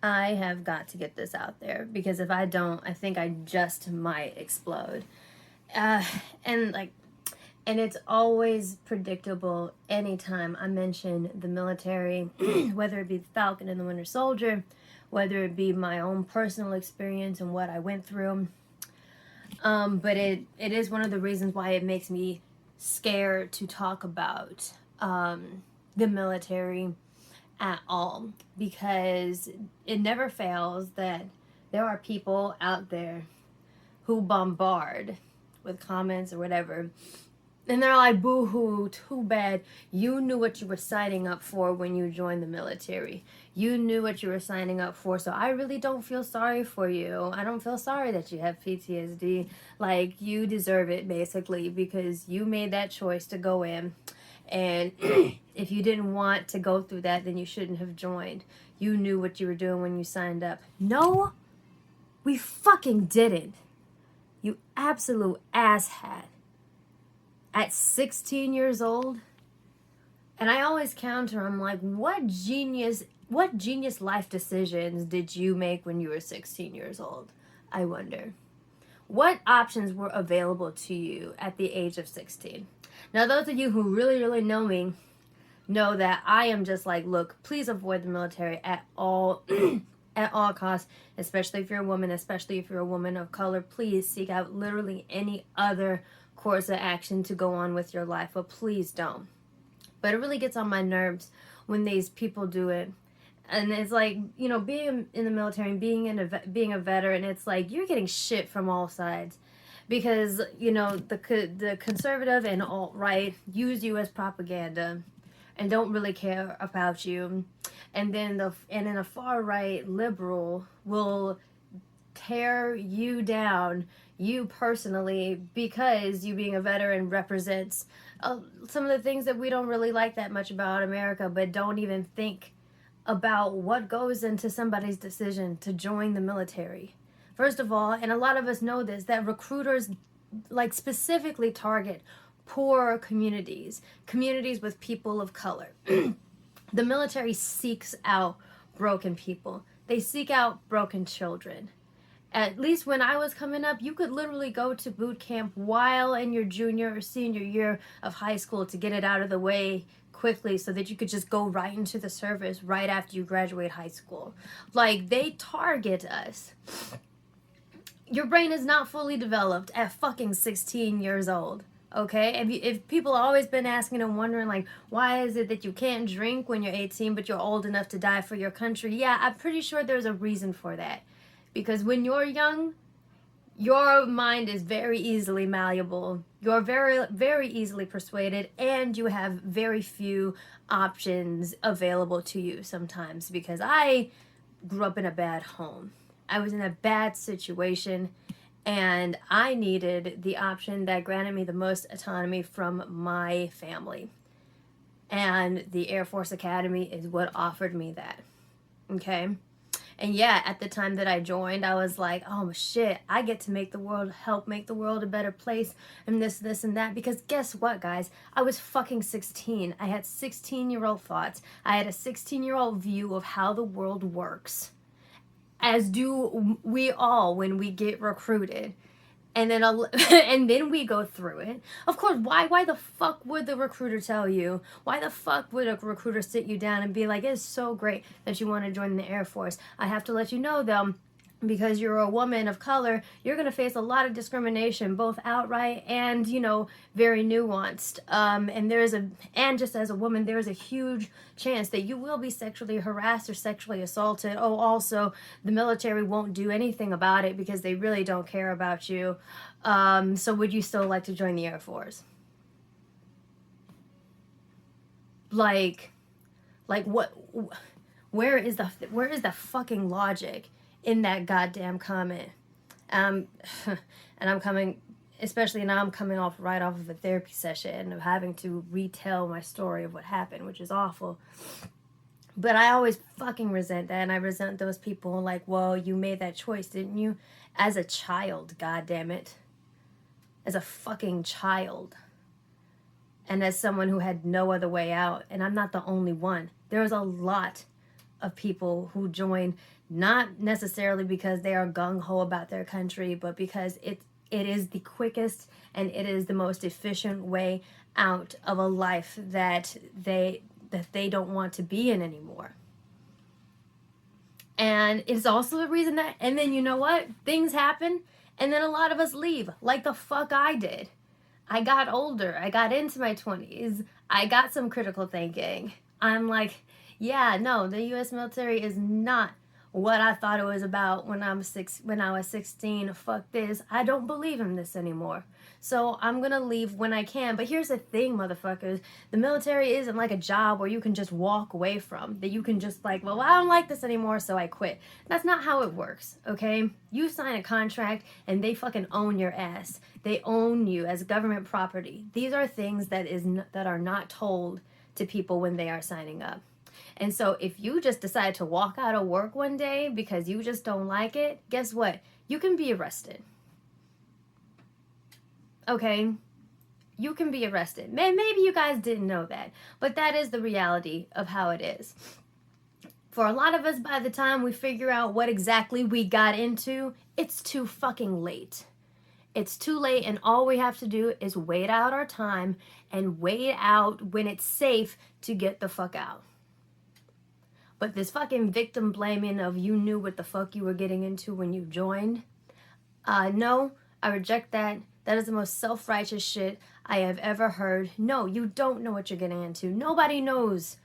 I have got to get this out there because if I don't, I think I just might explode. Uh, and like, and it's always predictable anytime I mention the military, whether it be the Falcon and the Winter Soldier, whether it be my own personal experience and what I went through. But it is one of the reasons why it makes me scared to talk about the military at all, because it never fails that there are people out there who bombard with comments or whatever, and they're like, boo hoo, too bad. You knew what you were signing up for when you joined the military. You knew what you were signing up for. So I really don't feel sorry for you. I don't feel sorry that you have PTSD. Like, you deserve it, basically, because you made that choice to go in. And if you didn't want to go through that, then you shouldn't have joined. You knew what you were doing when you signed up. No, we fucking didn't. You absolute asshat. At 16 years old, and I always counter, I'm like, what genius life decisions did you make when you were 16 years old? I wonder. What options were available to you at the age of 16? Now, those of you who really, really know me know that I am just like, look, please avoid the military at all at all costs, especially if you're a woman, especially if you're a woman of color. Please seek out literally any other course of action to go on with your life, but please don't. But it really gets on my nerves when these people do it. And it's like, you know, being in the military and being a veteran, it's like you're getting shit from all sides, because, you know, the conservative and alt-right use you as propaganda and don't really care about you. And then the far right liberal will tear you down, you personally, because you being a veteran represents some of the things that we don't really like that much about America, but don't even think about what goes into somebody's decision to join the military. First of all, and a lot of us know this, that recruiters like specifically target poor communities with people of color. The military seeks out broken people. They seek out broken children. At least when I was coming up, you could literally go to boot camp while in your junior or senior year of high school to get it out of the way quickly so that you could just go right into the service right after you graduate high school. Like, they target us. Your brain is not fully developed at fucking 16 years old. Okay, if people always been asking and wondering, like, why is it that you can't drink when you're 18 but you're old enough to die for your country? Yeah, I'm pretty sure there's a reason for that. Because when you're young, your mind is very easily malleable. You're very, very easily persuaded, and you have very few options available to you sometimes. Because I grew up in a bad home. I was in a bad situation, and I needed the option that granted me the most autonomy from my family. And the Air Force Academy is what offered me that. Okay? And yeah, at the time that I joined, I was like, oh shit, I get to help make the world a better place, and this, and that. Because guess what, guys? I was fucking 16. I had 16-year-old thoughts. I had a 16-year-old view of how the world works. As do we all when we get recruited. And then and then we go through it. Of course, why the fuck would the recruiter tell you? Why the fuck would a recruiter sit you down and be like, it's so great that you want to join the Air Force. I have to let you know, though, because you're a woman of color, you're going to face a lot of discrimination, both outright and, you know, very nuanced. And just as a woman, there is a huge chance that you will be sexually harassed or sexually assaulted. Oh, also, the military won't do anything about it because they really don't care about you. So would you still like to join the Air Force? Like what? Where is the fucking logic in that goddamn comment? And I'm coming, especially now, I'm coming right off of a therapy session of having to retell my story of what happened, which is awful. But I always fucking resent that, and I resent those people like, well, you made that choice, didn't you? As a child, goddammit. As a fucking child. And as someone who had no other way out, and I'm not the only one. There's a lot of people who join, not necessarily because they are gung-ho about their country, but because it is the quickest and it is the most efficient way out of a life that they don't want to be in anymore. And it's also the reason that, and then you know what? Things happen, and then a lot of us leave, like the fuck I did. I got older. I got into my 20s. I got some critical thinking. I'm like, yeah, no, the U.S. military is not what I thought it was about when I was 16. Fuck this. I don't believe in this anymore. So I'm gonna leave when I can. But here's the thing, motherfuckers. The military isn't like a job where you can just walk away from. That you can just like, well, I don't like this anymore, so I quit. That's not how it works, okay? You sign a contract and they fucking own your ass. They own you as government property. These are things that are not told to people when they are signing up. And so if you just decide to walk out of work one day because you just don't like it, guess what? You can be arrested. Okay? You can be arrested. Maybe you guys didn't know that, but that is the reality of how it is. For a lot of us, by the time we figure out what exactly we got into, it's too fucking late. It's too late, and all we have to do is wait out our time and wait out when it's safe to get the fuck out. But this fucking victim blaming of you knew what the fuck you were getting into when you joined, no, I reject that. That is the most self-righteous shit I have ever heard. No, you don't know what you're getting into. Nobody knows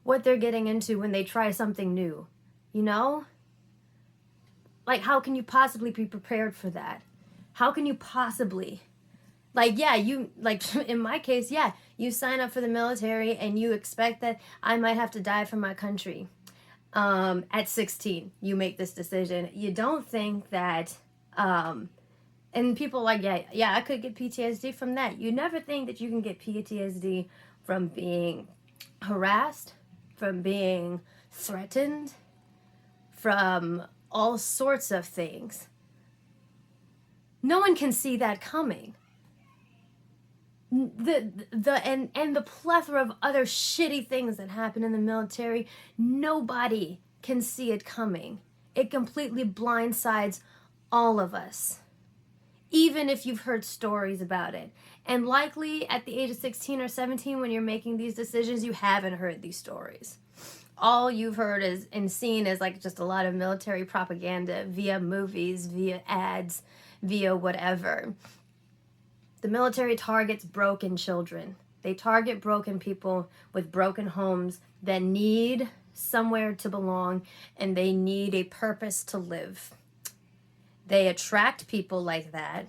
what they're getting into when they try something new. You know? Like, how can you possibly be prepared for that? How can you possibly? Like, yeah, you, like, in my case, yeah, you sign up for the military and you expect that I might have to die for my country. At 16, you make this decision. You don't think that, and people are like, yeah, I could get PTSD from that. You never think that you can get PTSD from being harassed, from being threatened, from all sorts of things. No one can see that coming. The plethora of other shitty things that happen in the military, nobody can see it coming. It completely blindsides all of us, even if you've heard stories about it. And likely at the age of 16 or 17, when you're making these decisions, you haven't heard these stories. All you've heard is and seen is like just a lot of military propaganda via movies, via ads, via whatever. The military targets broken children. They target broken people with broken homes that need somewhere to belong and they need a purpose to live. They attract people like that.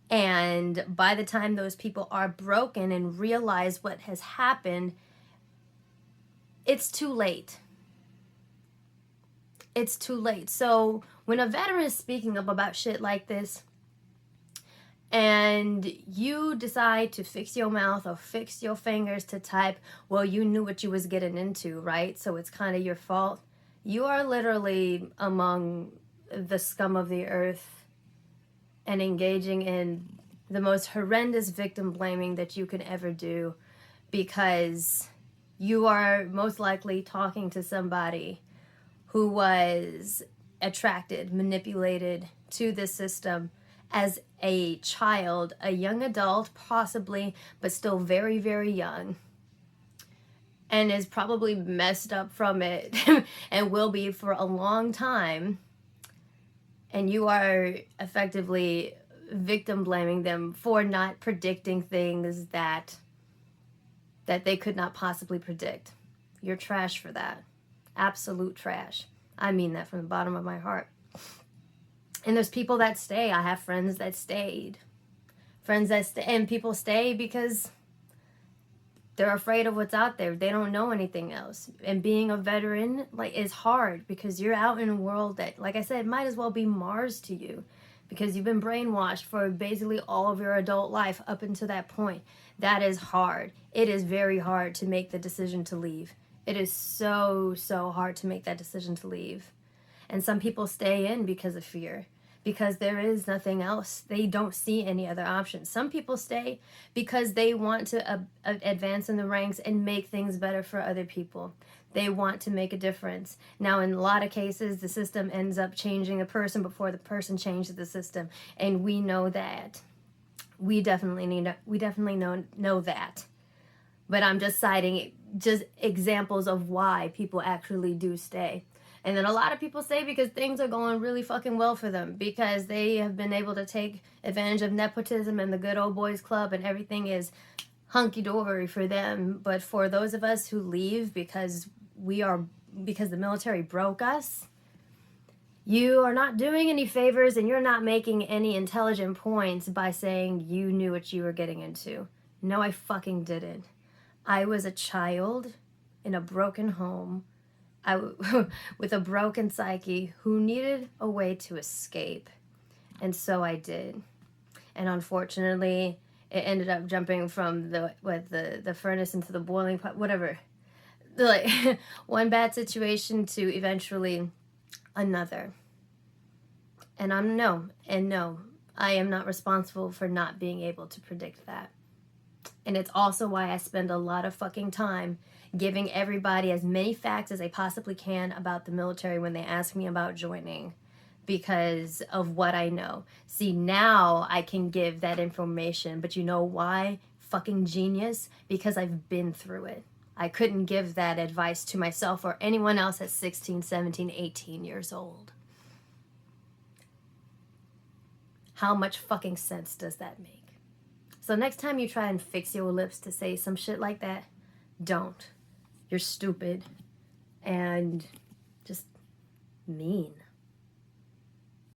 And by the time those people are broken and realize what has happened, it's too late. It's too late. So when a veteran is speaking up about shit like this, and you decide to fix your mouth or fix your fingers to type, well, you knew what you was getting into, right? So it's kind of your fault. You are literally among the scum of the earth and engaging in the most horrendous victim blaming that you can ever do, because you are most likely talking to somebody who was attracted, manipulated to this system as a child, a young adult possibly, but still very, very young, and is probably messed up from it and will be for a long time. And you are effectively victim blaming them for not predicting things that they could not possibly predict. You're trash for that. Absolute trash. I mean that from the bottom of my heart. And there's people that stay. I have friends that stayed. Friends that stay, and people stay because they're afraid of what's out there. They don't know anything else. And being a veteran, like, is hard because you're out in a world that, like I said, might as well be Mars to you, because you've been brainwashed for basically all of your adult life up until that point. That is hard. It is very hard to make the decision to leave. It is so, so hard to make that decision to leave. And some people stay in because of fear. because there is nothing else. They don't see any other options. Some people stay because they want to advance in the ranks and make things better for other people. They want to make a difference. Now, in a lot of cases, the system ends up changing the person before the person changes the system, and we know that. We definitely know that. But I'm just citing just examples of why people actually do stay. And then a lot of people stay because things are going really fucking well for them, because they have been able to take advantage of nepotism and the good old boys club, and everything is hunky-dory for them. But for those of us who leave because the military broke us, you are not doing any favors, and you're not making any intelligent points by saying you knew what you were getting into. No, I fucking didn't. I was a child in a broken home, with a broken psyche, who needed a way to escape. And so I did. And unfortunately, it ended up jumping from the furnace into the boiling pot, whatever. Like, one bad situation to eventually another. And no, I am not responsible for not being able to predict that. And it's also why I spend a lot of fucking time giving everybody as many facts as I possibly can about the military when they ask me about joining, because of what I know. See, now I can give that information, but you know why? Fucking genius. Because I've been through it. I couldn't give that advice to myself or anyone else at 16, 17, 18 years old. How much fucking sense does that make? So next time you try and fix your lips to say some shit like that, don't. You're stupid and just mean.